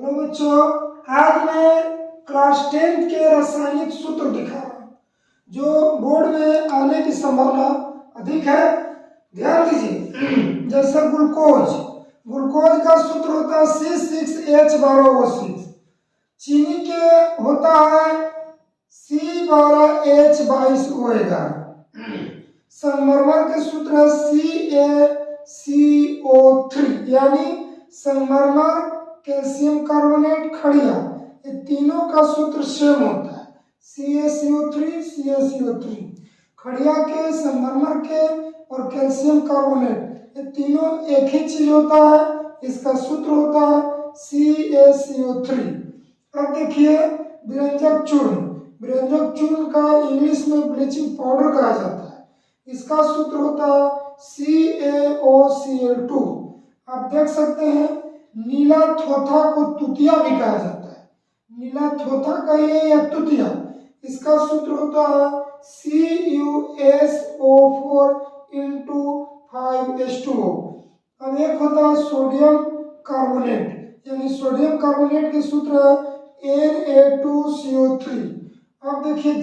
Hello बच्चों, आज मैं क्लास 10 के रासायनिक सूत्र दिखा रहा हूँ जो बोर्ड में आने की संभावना अधिक है। ध्यान दीजिए, जैसे ग्लूकोज का सूत्र होता है C6H12O6, चीनी के होता है C12H22O11, संगमरमर के सूत्र है CaCO3 यानी संगमरमर, कैल्शियम कार्बोनेट, खड़िया, ये तीनों का सूत्र सेम होता है CaCO3। खड़िया के, संगमरमर के और कैल्शियम कार्बोनेट ये तीनों एक ही चीज होता है, इसका सूत्र होता है CaCO3। अब देखिए व्यंजक चूर्ण का इंग्लिश में ब्लीचिंग पाउडर कहा जाता है, इसका सूत्र होता है CaOCl2। आप देख सकते हैं नीला थोथा को तुतिया भी कहा जाता है, नीला थोथा कहिए या तुतिया, इसका सूत्र होता है CuSO4 अब एक होता है सोडियम कार्बोनेट, यानी सोडियम कार्बोनेट के सूत्र है Na2CO3। अब देखिए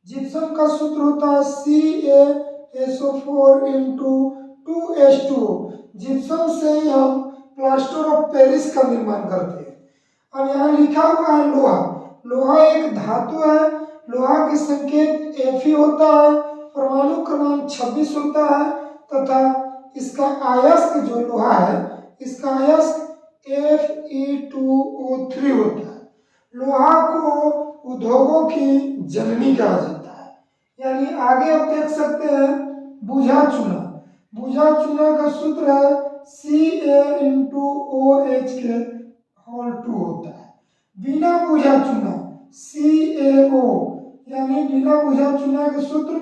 जिप्सम का सूत्र होता है CaSO4 जिप्सम से ही हम प्लास्टर ऑफ पेरिस का निर्माण करते हैं। अब यहाँ लिखा हुआ है लोहा एक धातु है, लोहा के संकेत Fe होता है, परमाणु क्रमांक 26 होता है तथा इसका अयस्क जो लोहा है इसका अयस्क Fe2O3 होता है। लोहा को उद्योगों की जननी कहा जाता है। यानी आगे आप देख सकते हैं बुझा चूना का सूत्र है Ca(OH)2 होता है। बिना बुझा चूना CaO, यानी बिना बुझा चूना का सूत्र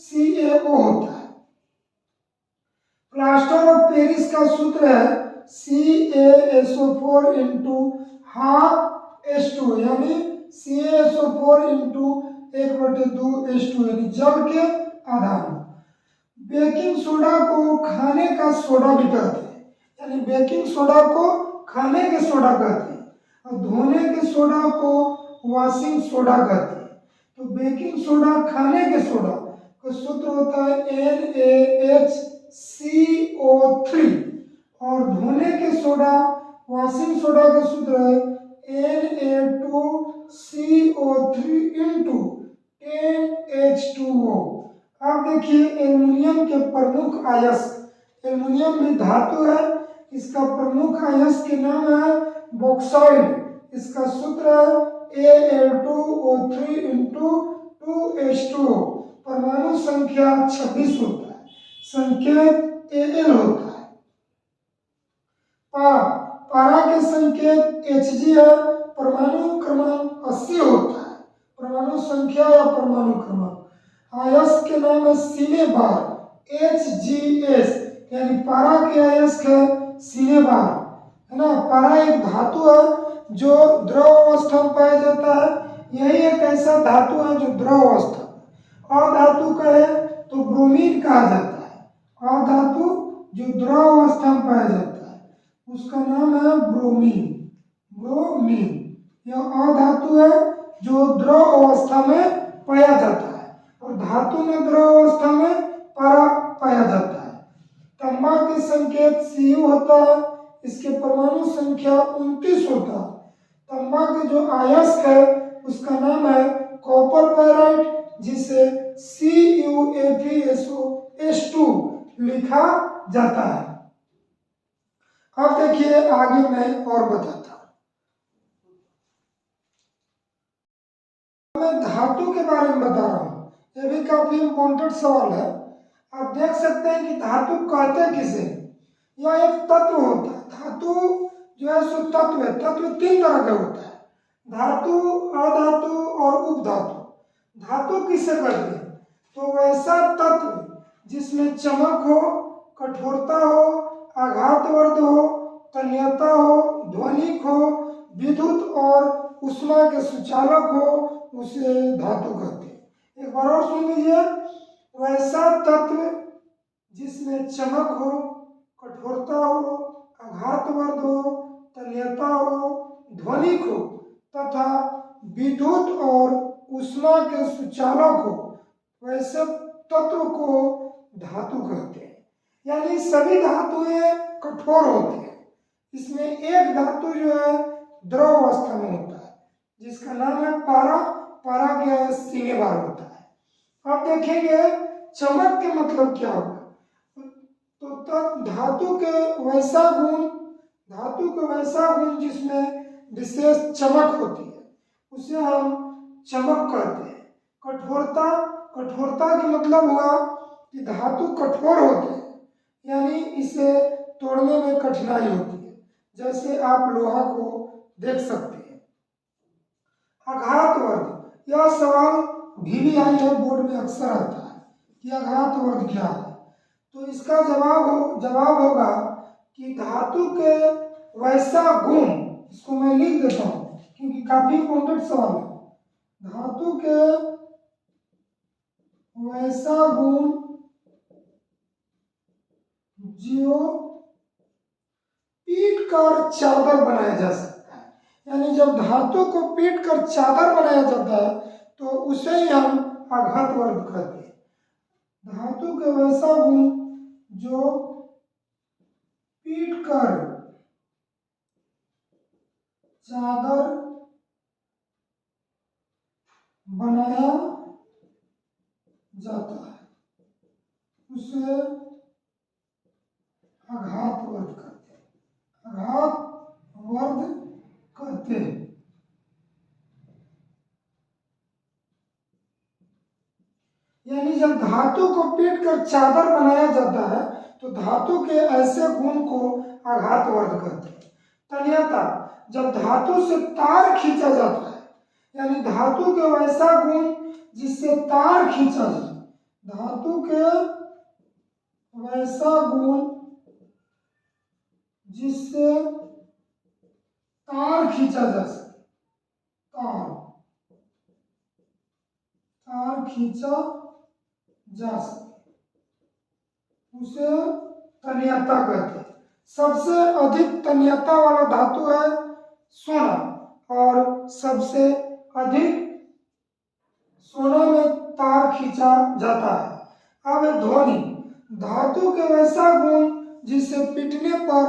CaO होता है। प्लास्टर ऑफ पेरिस का सूत्र है CaSO4(12H2) यानी CaSO4(1/2H2) यानी जल के आधार। बेकिंग सोडा को खाने का सोडा भी कहते हैं, यानी बेकिंग सोडा को खाने के सोडा कहते हैं और धोने के सोडा को वॉशिंग सोडा कहते हैं। तो बेकिंग सोडा खाने के सोडा का सूत्र होता है NaHCO3 और धोने के सोडा वॉशिंग सोडा का सूत्र है Na2CO3 अब देखिए एल्युमिनियम के प्रमुख अयस्क, एल्युमिनियम भी धातु है, इसका प्रमुख अयस्क के नाम है बॉक्साइड, इसका सूत्र है Al2O3(2H2O), परमाणु संख्या 26 होता है, संकेत Al होता है। पारा के संकेत Hg है, परमाणु क्रमांक 80 होता है, परमाणु संख्या या परमाणु क्रमांक। अयस्क के नाम है सिनेबार HgS, यानी पारा के अयस्क है सिनेबार, है ना। पारा एक धातु है जो द्रव अवस्था में पाया जाता है, यही एक ऐसा धातु है जो द्रव अवस्था में। अधातु कहे तो ब्रोमीन कहा जाता है, अधातु जो द्रव अवस्था में पाया जाता है उसका नाम है ब्रोमीन। यह अधातु है जो द्रव अवस्था में पाया जाता है और धातु में द्रव अवस्था में पारा पाया जाता है। तांबा के संकेत Cu होता है, इसके परमाणु संख्या 29 होता है। तांबा के जो अयस्क है उसका नाम है कॉपर पैराइट, जिसे CuFeSO(H2) लिखा जाता है। अब देखिए आगे मैं और बताता हूं। मैं धातु के बारे में बता रहा हूं, ये भी काफी इंपॉर्टेंट सवाल है। आप देख सकते हैं कि धातु कहते किसे, यह एक तत्व होता है। धातु जो है सो तत्व है, तत्व 3 तरह का होता है, धातु, अधातु और उपधातु। धातु किसे कहते हैं, तो वैसा तत्व जिसमें चमक हो, कठोरता हो, आघातवर्ध हो, तन्यता हो, ध्वनिक हो, विद्युत और उष्मा के सुचालक हो, उसे धातु कहते हैं। एक बार और सुन लीजिए, वैसा तत्व जिसमें चमक हो, कठोरता हो, आघातवर्ध हो, ध्वनि को तथा विद्युत और ऊष्मा के सुचालक को वैसे तत्व को धातु कहते हैं। यानी सभी धातुएं कठोर होती हैं। इसमें एक धातु जो है द्रव अवस्था में होता है जिसका नाम है पारा। पारा क्या है? सिनेबार होता है। अब देखेंगे चमक के मतलब क्या होगा। तो तब धातु के वैसा गुण जिसमें विशेष चमक होती है उसे हम चमक कहते हैं। कठोरता के मतलब हुआ कि धातु कठोर होते हैं, यानी इसे तोड़ने में कठिनाई होती है, जैसे आप लोहा को देख सकते हैं। आघात वर्ग, यह सवाल VVI है बोर्ड में अक्सर आता है कि आघात वर्ग क्या है। तो इसका जवाब होगा कि धातु के वैसा गुण, इसको मैं लिख देता हूं क्योंकि काफी इंपॉर्टेंट सवाल है। धातु के वैसा गुण जो पीट कर चादर बनाया जा सकता है। यानी जब धातु को पीट कर चादर बनाया जाता है तो उसे ही हम आघात वर्ग कहते हैं। धातु के वैसा गुण जो पीट कर चादर बनाया जाता है उसे आघात वर्ग कहते हैं। आघात वर्ग कहते हैं। यानी जब धातु को पीट कर चादर बनाया जाता है तो धातु के ऐसे गुण को आघात वर्ग कहते हैं। तन्यता, जब धातु से तार खींचा जाता है, यानी धातु के वैसा गुण जिससे तार खींचा जाए। धातु के वैसा गुण जिससे तार खींचा जा सके, तार खींचा जा सके, उसे तन्यता कहते हैं। सबसे अधिक तन्यता वाला धातु है सोना, और सबसे अधिक सोना में तार खींचा जाता है। अब ध्वनि, धातु के वैसा गुण जिसे पीटने पर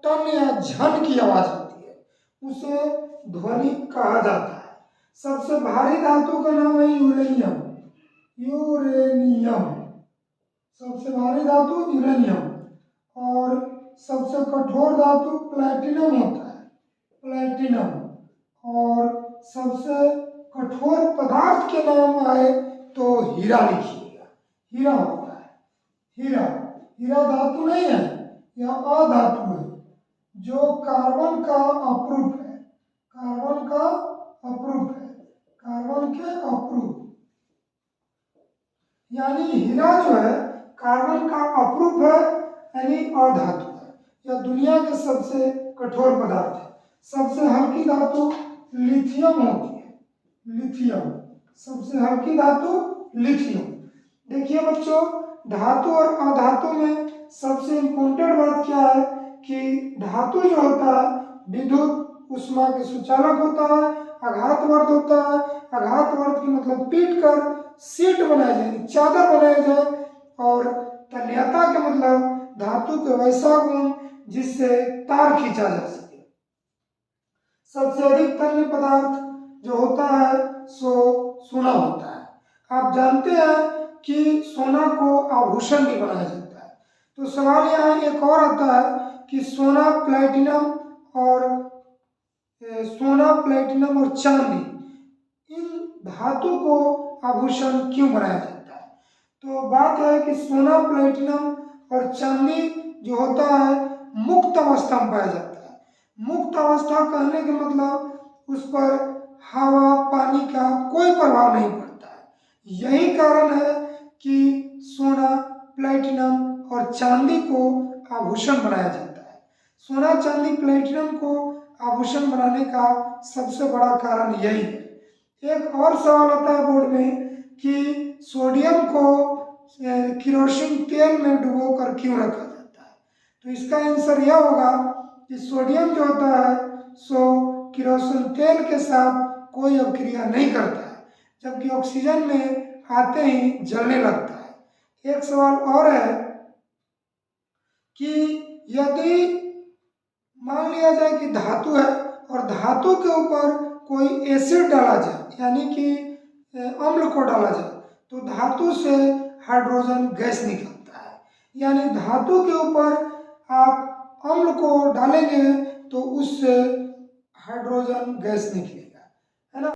टन या झन की आवाज आती है उसे ध्वनि कहा जाता है। सबसे भारी धातु का नाम है यूरेनियम। सबसे भारी धातु यूरेनियम। और सबसे कठोर धातु प्लैटिनम होता है, प्लैटिनम। और सबसे कठोर पदार्थ के नाम आए तो हीरा लिखिएगा, हीरा होता है। हीरा धातु नहीं है, यह अधातु है जो कार्बन का अपरूप है, कार्बन के अपरूप। यानी हीरा जो है कार्बन का अपरूप है, यानी अधातु है। यह दुनिया के सबसे कठोर पदार्थ है। सबसे हल्की धातु लिथियम होती है, लिथियम। सबसे हल्की धातु लिथियम। देखिए बच्चों, धातु और अधातु में सबसे इम्पोर्टेंट बात क्या है कि धातु जो होता है विद्युत ऊष्मा के सुचालक होता है, आघात वर्ग होता है। आघात वर्ग की मतलब पीट कर सीट बनाया जाए, चादर बनाया जाए। और तन्यता के मतलब धातु के वैसा गुण जिससे तार खींचा जा सके। सबसे अधिक तन्य पदार्थ जो होता है सो सोना होता है। आप जानते हैं कि सोना को आभूषण भी बनाया जाता है। तो सवाल यहाँ एक और आता है कि सोना, प्लेटिनम और चांदी, इन धातु को आभूषण क्यों बनाया जाता है। तो बात है कि सोना, प्लेटिनम और चांदी जो होता है मुक्त अवस्था में पाया जाता है। मुक्त अवस्था कहने के मतलब उस पर हवा पानी का कोई प्रभाव नहीं पड़ता है। यही कारण है कि सोना, प्लेटिनम और चांदी को आभूषण बनाया जाता है। सोना, चांदी, प्लेटिनम को आभूषण बनाने का सबसे बड़ा कारण यही है। एक और सवाल आता है बोर्ड में कि सोडियम को केरोसिन तेल में डुबोकर क्यों रखा जाता है। तो इसका आंसर यह होगा कि सोडियम जो होता है सो किरोसिन तेल के साथ कोई अभिक्रिया नहीं करता है, जबकि ऑक्सीजन में आते ही जलने लगता है। एक सवाल और है कि यदि मान लिया जाए कि धातु है और धातु के ऊपर कोई एसिड डाला जाए, यानी कि अम्ल को डाला जाए, तो धातु से हाइड्रोजन गैस निकलता है। यानी धातु के ऊपर आप अम्ल को डालेंगे तो उससे हाइड्रोजन गैस निकलेगी।